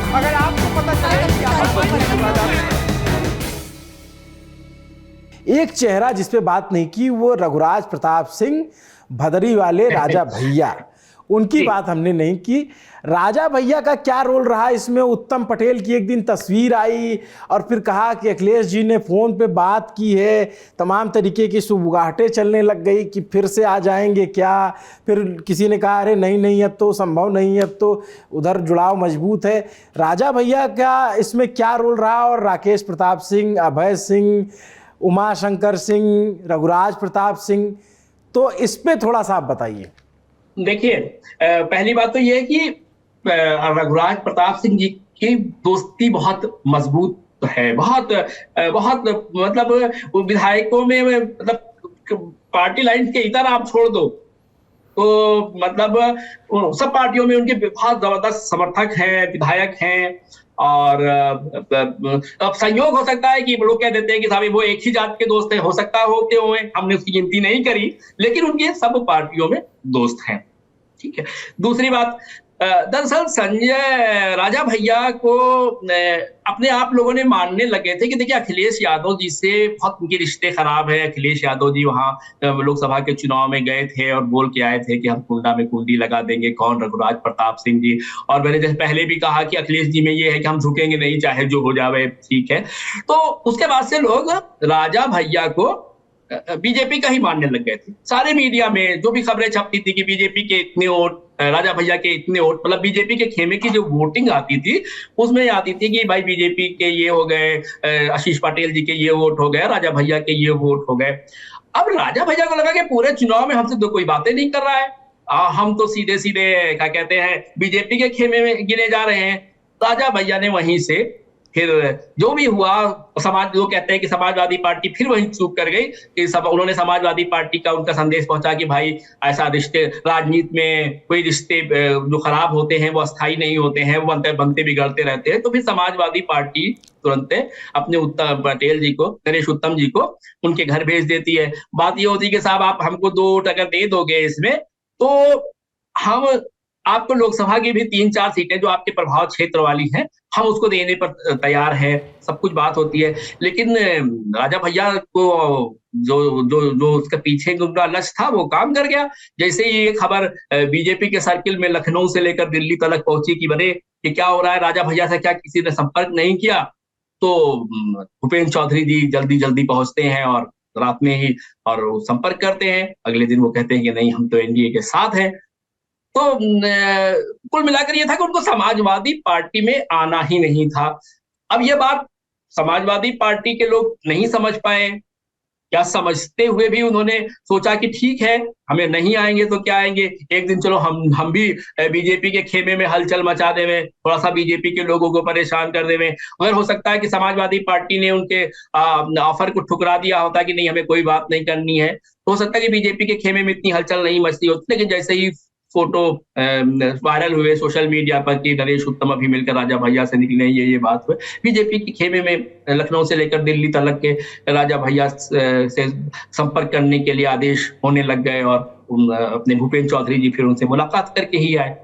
अगर आपको पता चले कि एक चेहरा जिसपे बात नहीं की वो रघुराज प्रताप सिंह भदरी वाले राजा भैया, उनकी बात हमने नहीं की। राजा भैया का क्या रोल रहा इसमें? उत्तम पटेल की एक दिन तस्वीर आई और फिर कहा कि अखिलेश जी ने फ़ोन पे बात की है, तमाम तरीके की सुबुगाहटें चलने लग गई कि फिर से आ जाएंगे क्या। फिर किसी ने कहा अरे नहीं नहीं अब तो संभव नहीं है, अब तो उधर जुड़ाव मजबूत है। राजा भैया का इसमें क्या रोल रहा? और राकेश प्रताप सिंह, अभय सिंह, उमा शंकर सिंह, रघुराज प्रताप सिंह, तो इस पे थोड़ा सा आप बताइए। देखिए, पहली बात तो ये है कि रघुराज प्रताप सिंह जी की दोस्ती बहुत मजबूत है, बहुत बहुत मतलब वो विधायकों में मतलब पार्टी लाइन के इतर आप छोड़ दो तो मतलब सब पार्टियों में उनके बहुत जबरदस्त समर्थक हैं, विधायक हैं। और अब संयोग हो सकता है कि लोग कह देते हैं कि साहब वो एक ही जात के दोस्त हैं, हो सकता है होते हुए, हमने उसकी गिनती नहीं करी, लेकिन उनके सब पार्टियों में दोस्त हैं। ठीक है। दूसरी बात, दरअसल संजय राजा भैया को अपने आप लोगों ने मानने लगे थे कि देखिए अखिलेश यादव जी से बहुत उनके रिश्ते खराब है। अखिलेश यादव जी वहां लोकसभा के चुनाव में गए थे और बोल के आए थे कि हम कुंडा में कुंडी लगा देंगे। कौन? रघुराज प्रताप सिंह जी। और मैंने जैसे पहले भी कहा कि अखिलेश जी में ये है कि हम झुकेंगे नहीं, चाहे जो हो जावे, ठीक है। तो उसके बाद से लोग राजा भैया को बीजेपी का ही मानने लग गए थे। सारे मीडिया में जो भी खबरें छपती थी कि बीजेपी के इतने वोट, राजा भैया के इतने वोट, मतलब बीजेपी के खेमे की जो वोटिंग आती थी उसमें आती थी कि भाई बीजेपी के ये हो गए, आशीष पटेल जी के ये वोट हो गए, राजा भैया के ये वोट हो गए। अब राजा भैया को लगा कि पूरे चुनाव में हमसे तो कोई बातें नहीं कर रहा है, हम तो सीधे सीधे क्या कहते हैं बीजेपी के खेमे में गिने जा रहे हैं। राजा भैया ने वहीं से फिर जो भी हुआ, समाज लोग कहते हैं कि समाजवादी पार्टी फिर वहीं चूक कर गई कि सब उन्होंने समाजवादी पार्टी का उनका संदेश पहुंचा कि भाई ऐसा रिश्ते, राजनीति में कोई रिश्ते जो खराब होते हैं वो अस्थायी नहीं होते हैं, वो बनते बनते बिगड़ते रहते हैं। तो फिर समाजवादी पार्टी तुरंत अपने उत्तम पटेल जी को, नरेश उत्तम जी को उनके घर भेज देती है। बात ये होती है कि साहब आप हमको 2 वोट अगर दे दोगे इसमें तो हम आपको लोकसभा की भी 3-4 सीटें जो आपके प्रभाव क्षेत्र वाली हैं, हम उसको देने पर तैयार हैं। सब कुछ बात होती है, लेकिन राजा भैया को जो जो जो उसके पीछे उनका लक्ष्य था वो काम कर गया। जैसे ही ये खबर बीजेपी के सर्किल में लखनऊ से लेकर दिल्ली तक पहुंची कि बने कि क्या हो रहा है, राजा भैया से क्या किसी ने संपर्क नहीं किया, तो भूपेंद्र चौधरी जी जल्दी जल्दी पहुंचते हैं और रात में ही और संपर्क करते हैं। अगले दिन वो कहते हैं कि नहीं, हम तो एनडीए के साथ हैं। तो कुल मिलाकर ये था कि उनको समाजवादी पार्टी में आना ही नहीं था। अब ये बात समाजवादी पार्टी के लोग नहीं समझ पाए, क्या समझते हुए भी उन्होंने सोचा कि ठीक है, हमें नहीं आएंगे तो क्या आएंगे, एक दिन चलो हम भी बीजेपी के खेमे में हलचल मचा देवे, थोड़ा सा बीजेपी के लोगों को परेशान कर देवे। अगर हो सकता है कि समाजवादी पार्टी ने उनके ऑफर को ठुकरा दिया होता कि नहीं हमें कोई बात नहीं करनी है, तो हो सकता है कि बीजेपी के खेमे में इतनी हलचल नहीं मचती होती। लेकिन जैसे ही फोटो वायरल हुए सोशल मीडिया पर कि नरेश उत्तम अभी मिलकर राजा भैया से निकले, ये बात हुई, बीजेपी के खेमे में लखनऊ से लेकर दिल्ली तक के राजा भैया से संपर्क करने के लिए आदेश होने लग गए और अपने भूपेंद्र चौधरी जी फिर उनसे मुलाकात करके ही आए।